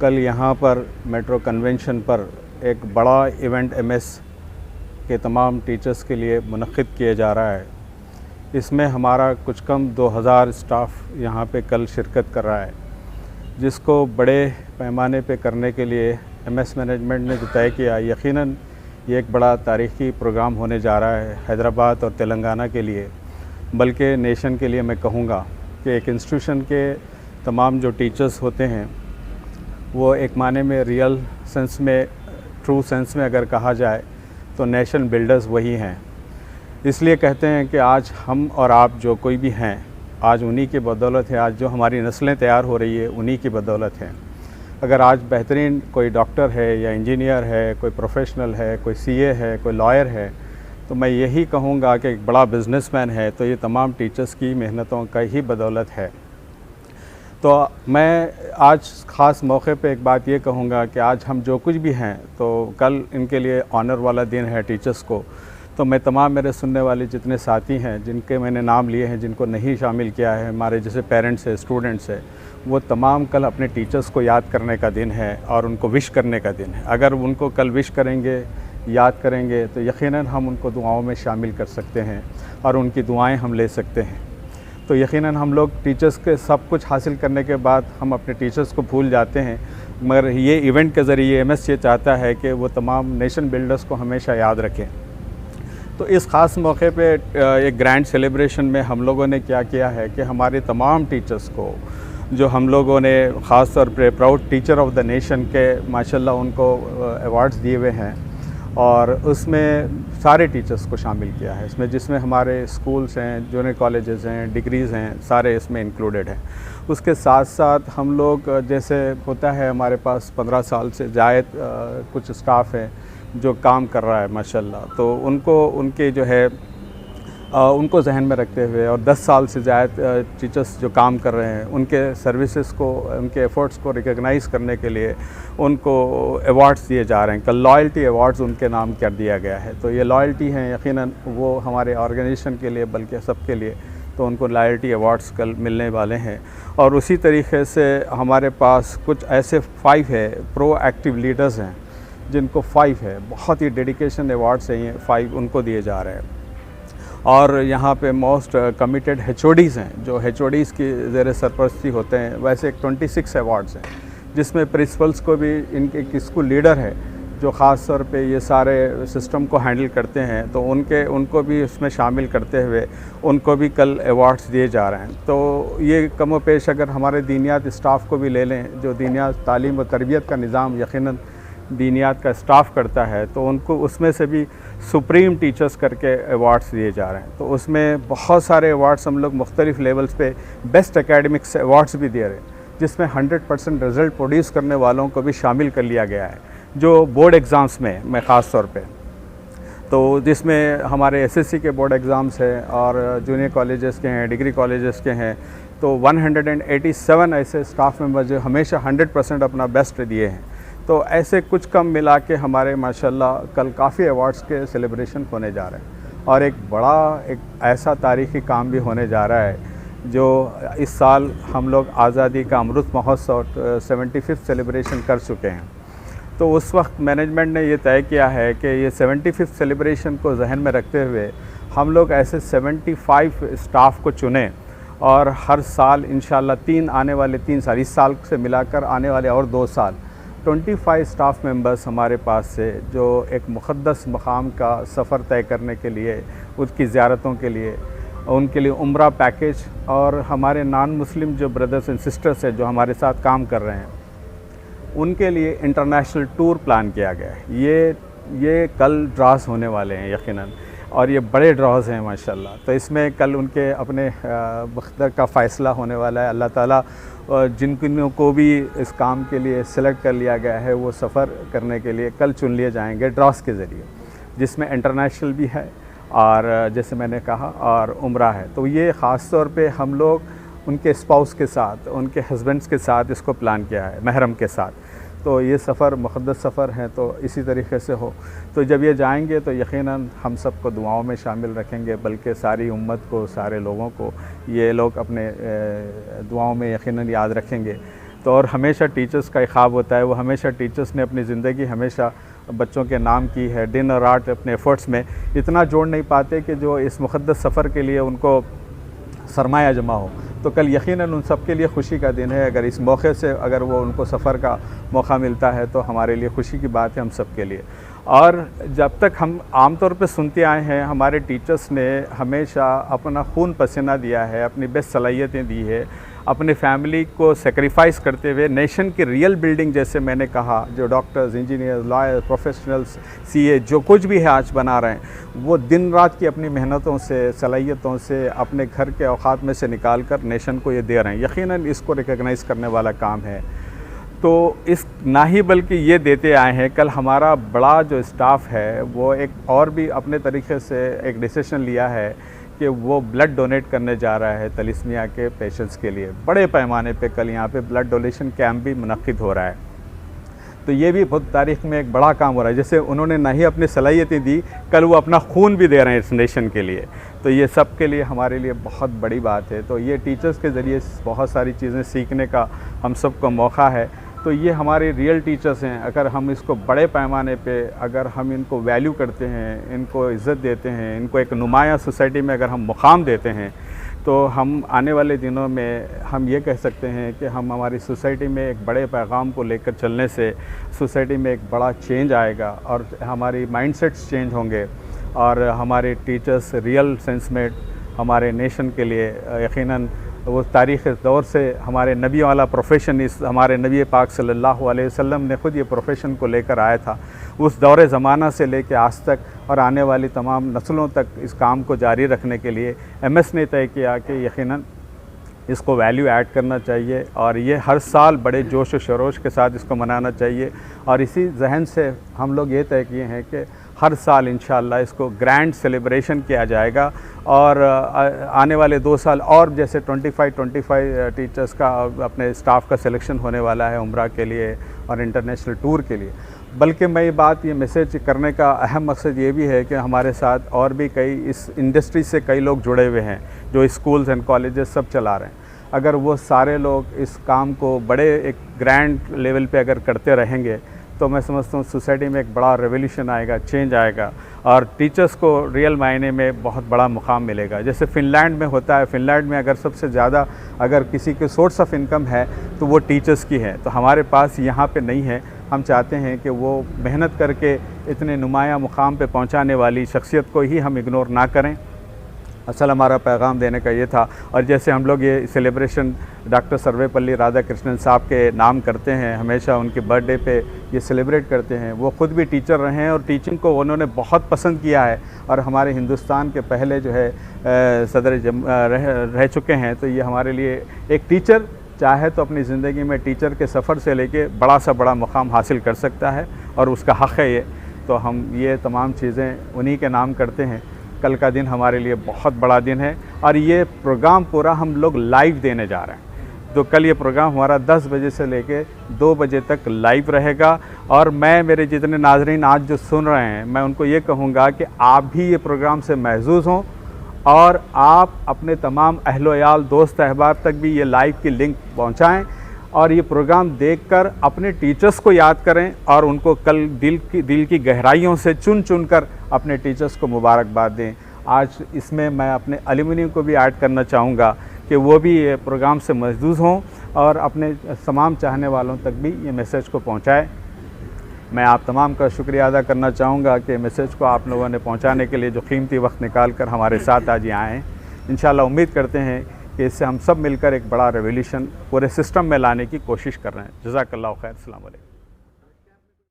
कल यहाँ पर मेट्रो कन्वेंशन पर एक बड़ा इवेंट एमएस के तमाम टीचर्स के लिए मुनक्किद किया जा रहा है। इसमें हमारा कुछ कम 2000 स्टाफ यहाँ पे कल शिरकत कर रहा है, जिसको बड़े पैमाने पे करने के लिए एमएस मैनेजमेंट ने जो तय किया, यकीनन ये एक बड़ा तारीख़ी प्रोग्राम होने जा रहा है हैदराबाद और तेलंगाना के लिए, बल्कि नेशन के लिए। मैं कहूँगा कि एक इंस्टीट्यूशन के तमाम जो टीचर्स होते हैं वो एक माने में रियल सेंस में, ट्रू सेंस में अगर कहा जाए तो नेशन बिल्डर्स वही हैं। इसलिए कहते हैं कि आज हम और आप जो कोई भी हैं, आज उन्हीं की बदौलत है। आज जो हमारी नस्लें तैयार हो रही है उन्हीं की बदौलत है। अगर आज बेहतरीन कोई डॉक्टर है या इंजीनियर है, कोई प्रोफेशनल है, कोई सीए है, कोई लॉयर है, तो मैं यही कहूँगा कि एक बड़ा बिजनेसमैन है तो ये तमाम टीचर्स की मेहनतों का ही बदौलत है। तो मैं आज ख़ास मौके पे एक बात ये कहूँगा कि आज हम जो कुछ भी हैं तो कल इनके लिए ऑनर वाला दिन है टीचर्स को। तो मैं तमाम मेरे सुनने वाले जितने साथी हैं जिनके मैंने नाम लिए हैं, जिनको नहीं शामिल किया है, हमारे जैसे पेरेंट्स है, स्टूडेंट्स है, वो तमाम कल अपने टीचर्स को याद करने का दिन है और उनको विश करने का दिन है। अगर उनको कल विश करेंगे, याद करेंगे तो यकीनन हम उनको दुआओं में शामिल कर सकते हैं और उनकी दुआएं हम ले सकते हैं। तो यकीनन हम लोग टीचर्स के सब कुछ हासिल करने के बाद हम अपने टीचर्स को भूल जाते हैं, मगर ये इवेंट के ज़रिए एमएस ये चाहता है कि वो तमाम नेशन बिल्डर्स को हमेशा याद रखें। तो इस ख़ास मौके पे एक ग्रैंड सेलिब्रेशन में हम लोगों ने क्या किया है कि हमारे तमाम टीचर्स को, जो हम लोगों ने ख़ास तौर पे proud teacher of the nation के माशाल्लाह उनको अवार्ड्स दिए हुए हैं, और उसमें सारे टीचर्स को शामिल किया है इसमें, जिसमें हमारे स्कूल्स हैं, जूनियर कॉलेजेस हैं, डिग्रीज़ हैं, सारे इसमें इंक्लूडेड हैं। उसके साथ साथ हम लोग, जैसे होता है हमारे पास 15 साल से ज़ायद कुछ स्टाफ है जो काम कर रहा है माशाल्लाह, तो उनको उनके जो है उनको जहन में रखते हुए, और 10 साल से ज़्यादा टीचर्स जो काम कर रहे हैं उनके सर्विसेज को, उनके एफ़र्ट्स को रिकॉग्नाइज़ करने के लिए उनको अवार्ड्स दिए जा रहे हैं। कल लॉयल्टी अवार्ड्स उनके नाम कर दिया गया है। तो ये लॉयल्टी हैं, यकीनन वो हमारे ऑर्गेनाइजेशन के लिए बल्कि सबके लिए, तो उनको लॉयल्टी अवार्ड्स कल मिलने वाले हैं। और उसी तरीके से हमारे पास कुछ ऐसे 5 है प्रो एक्टिव लीडर्स हैं जिनको 5 है बहुत ही डेडिकेशन अवार्ड्स हैं, ये 5 उनको दिए जा रहे हैं। और यहाँ पे मोस्ट कमिटेड HODs हैं जो HODs की ज़ेर सरपरस्ती होते हैं। वैसे एक 26 अवार्ड्स हैं जिसमें प्रिंसिपल्स को भी, इनके स्कूल लीडर है जो ख़ास तौर पे ये सारे सिस्टम को हैंडल करते हैं, तो उनको भी इसमें शामिल करते हुए उनको भी कल अवार्ड्स दिए जा रहे हैं। तो ये कम व पेश अगर हमारे दीनियात स्टाफ को भी ले लें, जो दीनियात तालीम व तरबियत का निज़ाम यकीनन दीनियात का स्टाफ़ करता है, तो उनको उसमें से भी सुप्रीम टीचर्स करके अवार्ड्स दिए जा रहे हैं। तो उसमें बहुत सारे अवार्ड्स हम लोग मुख्तलिफ़ लेवल्स पे बेस्ट एकेडमिक्स अवार्ड्स भी दे रहे हैं, जिसमें 100% रिज़ल्ट प्रोड्यूस करने वालों को भी शामिल कर लिया गया है, जो बोर्ड एग्ज़ाम्स में ख़ास तौर पे, तो जिसमें हमारे SSC के बोर्ड एग्ज़ाम्स हैं और जूनियर कॉलेजेस के हैं, डिग्री कॉलेजेस के हैं। तो 187 ऐसे स्टाफ मेंबर जो हमेशा 100% अपना बेस्ट दिए हैं। तो ऐसे कुछ कम मिला के हमारे माशाल्लाह कल काफ़ी अवार्ड्स के सेलिब्रेशन होने जा रहे हैं, और एक ऐसा तारीख़ी काम भी होने जा रहा है जो इस साल हम लोग आज़ादी का अमृत महोत्सव 75th सेलिब्रेशन कर चुके हैं। तो उस वक्त मैनेजमेंट ने ये तय किया है कि ये 75th सेलिब्रेशन को जहन में रखते हुए हम लोग ऐसे 75 स्टाफ को चुनें, और हर साल इंशाल्लाह आने वाले 3 साल, इस साल से मिलाकर आने वाले और 2 साल 25 स्टाफ मेंबर्स हमारे पास से, जो एक मुक़द्दस मकाम का सफ़र तय करने के लिए, उसकी ज़ियारतों के लिए, उनके लिए उम्रा पैकेज, और हमारे नॉन मुस्लिम जो ब्रदर्स एंड सिस्टर्स हैं जो हमारे साथ काम कर रहे हैं उनके लिए इंटरनेशनल टूर प्लान किया गया है। ये कल ड्रॉज होने वाले हैं यकीनन, और ये बड़े ड्रॉज हैं माशाल्लाह। तो इसमें कल उनके अपने बख्तर का फ़ैसला होने वाला है। अल्लाह ताला जिन को भी इस काम के लिए सिलेक्ट कर लिया गया है वो सफ़र करने के लिए कल चुन लिए जाएंगे ड्रॉस के ज़रिए, जिसमें इंटरनेशनल भी है और जैसे मैंने कहा और उम्रा है। तो ये ख़ास तौर पे हम लोग उनके स्पाउस के साथ, उनके हस्बैंड्स के साथ इसको प्लान किया है, महरम के साथ। तो ये सफ़र मुक़द्दस सफ़र है, तो इसी तरीके से हो। तो जब ये जाएंगे तो यकीनन हम सबको दुआओं में शामिल रखेंगे, बल्कि सारी उम्मत को, सारे लोगों को ये लोग अपने दुआओं में यकीनन याद रखेंगे। तो और हमेशा टीचर्स का एक ख्वाब होता है, वो हमेशा टीचर्स ने अपनी ज़िंदगी हमेशा बच्चों के नाम की है। दिन और रात अपने एफ़र्ट्स में इतना जोड़ नहीं पाते कि जो इस मुक़द्दस सफ़र के लिए उनको सरमाया जमा हो। तो कल यकीनन उन सब के लिए खुशी का दिन है। अगर इस मौके से अगर वो उनको सफ़र का मौका मिलता है तो हमारे लिए खुशी की बात है हम सब के लिए। और जब तक हम आम तौर पे सुनते आए हैं, हमारे टीचर्स ने हमेशा अपना खून पसीना दिया है, अपनी बेस्ट सलाहियतें दी है, अपने फैमिली को सेक्रीफाइस करते हुए नेशन की रियल बिल्डिंग, जैसे मैंने कहा, जो doctors, engineers, lawyers, professionals, CA जो कुछ भी है आज बना रहे हैं, वो दिन रात की अपनी मेहनतों से, सलाहियतों से, अपने घर के औकात में से निकाल कर नेशन को ये दे रहे हैं। यकीनन इसको रिकग्नाइज़ करने वाला काम है। तो इस ना ही बल्कि ये देते आए हैं, कल हमारा बड़ा जो स्टाफ है वो एक और भी अपने तरीके से एक डिसीजन लिया है कि वो ब्लड डोनेट करने जा रहा है तलिस्मिया के पेशेंट्स के लिए। बड़े पैमाने पे कल यहाँ पे ब्लड डोनेशन कैंप भी मुनक्किद हो रहा है। तो ये भी बहुत तारीख़ में एक बड़ा काम हो रहा है। जैसे उन्होंने ना ही अपनी सलाहियतें दी, कल वो अपना खून भी दे रहे हैं इस नेशन के लिए। तो ये सब के लिए हमारे लिए बहुत बड़ी बात है। तो ये टीचर्स के ज़रिए बहुत सारी चीज़ें सीखने का हम सबको मौका है। तो ये हमारे रियल टीचर्स हैं। अगर हम इसको बड़े पैमाने पे अगर हम इनको वैल्यू करते हैं, इनको इज़्ज़त देते हैं, इनको एक नुमाया सोसाइटी में अगर हम मुकाम देते हैं, तो हम आने वाले दिनों में हम ये कह सकते हैं कि हम हमारी सोसाइटी में एक बड़े पैगाम को लेकर चलने से सोसाइटी में एक बड़ा चेंज आएगा और हमारी माइंडसेट्स चेंज होंगे और हमारे टीचर्स रियल सेंस में हमारे नेशन के लिए यकीनन वो तारीख़ दौर से हमारे नबी वाला प्रोफेशन, इस हमारे नबी पाक सल्लल्लाहु अलैहि वसल्लम ने ख़ुद ये प्रोफेशन को लेकर आया था। उस दौरे ज़माना से लेकर आज तक और आने वाली तमाम नस्लों तक इस काम को जारी रखने के लिए एमएस ने तय किया कि यकीनन इसको वैल्यू ऐड करना चाहिए और ये हर साल बड़े जोश व शरोश के साथ इसको मनाना चाहिए। और इसी जहन से हम लोग ये तय किए हैं कि हर साल इंशाअल्लाह इसको ग्रैंड सेलिब्रेशन किया जाएगा और आने वाले 2 साल और जैसे 25 टीचर्स का अपने स्टाफ का सिलेक्शन होने वाला है उम्रा के लिए और इंटरनेशनल टूर के लिए। बल्कि मैं ये मैसेज करने का अहम मकसद ये भी है कि हमारे साथ और भी कई इस इंडस्ट्री से कई लोग जुड़े हुए हैं जो स्कूल्स एंड कॉलेजेस सब चला रहे हैं। अगर वो सारे लोग इस काम को बड़े एक ग्रैंड लेवल पे अगर करते रहेंगे तो मैं समझता हूँ सोसाइटी में एक बड़ा रेवोल्यूशन आएगा, चेंज आएगा और टीचर्स को रियल मायने में बहुत बड़ा मुकाम मिलेगा। जैसे फ़िनलैंड में होता है, फ़िनलैंड में अगर सबसे ज़्यादा अगर किसी के सोर्स ऑफ इनकम है तो वो टीचर्स की है। तो हमारे पास यहाँ पे नहीं है। हम चाहते हैं कि वो मेहनत करके इतने नुमाया मुकाम पे पहुँचाने वाली शख्सियत को ही हम इग्नोर ना करें। असल हमारा पैगाम देने का ये था। और जैसे हम लोग ये सेलिब्रेशन डॉक्टर सर्वेपल्ली राधाकृष्णन साहब के नाम करते हैं, हमेशा उनके बर्थडे पे ये सेलिब्रेट करते हैं। वो ख़ुद भी टीचर रहे हैं और टीचिंग को उन्होंने बहुत पसंद किया है और हमारे हिंदुस्तान के पहले जो है सदर रह चुके हैं। तो ये हमारे लिए एक टीचर चाहे तो अपनी ज़िंदगी में टीचर के सफ़र से लेके बड़ा सा बड़ा मुकाम हासिल कर सकता है और उसका हक़ है ये। तो हम ये तमाम चीज़ें उन्हीं के नाम करते हैं। कल का दिन हमारे लिए बहुत बड़ा दिन है और ये प्रोग्राम पूरा हम लोग लाइव देने जा रहे हैं। तो कल ये प्रोग्राम हमारा 10 बजे से लेके 2 बजे तक लाइव रहेगा। और मैं मेरे जितने नाज़रीन आज जो सुन रहे हैं, मैं उनको ये कहूँगा कि आप भी ये प्रोग्राम से महजूज़ हों और आप अपने तमाम अहलो-याल, दोस्त अहबाब तक भी ये लाइव की लिंक पहुँचाएँ और ये प्रोग्राम देखकर अपने टीचर्स को याद करें और उनको कल दिल की गहराइयों से चुन कर अपने टीचर्स को मुबारकबाद दें। आज इसमें मैं अपने अलुमिनी को भी ऐड करना चाहूँगा कि वो भी ये प्रोग्राम से महजूज़ हों और अपने तमाम चाहने वालों तक भी ये मैसेज को पहुँचाएँ। मैं आप तमाम का शुक्रिया अदा करना चाहूँगा कि मैसेज को आप लोगों ने पहुँचाने के लिए जो कीमती वक्त निकाल कर हमारे साथ आज यहाँ आए। इंशाअल्लाह उम्मीद करते हैं कि इससे हम सब मिलकर एक बड़ा रेवोल्यूशन पूरे सिस्टम में लाने की कोशिश कर रहे हैं। जज़ाकल्लाहु खैर। अस्सलाम वालेकुम।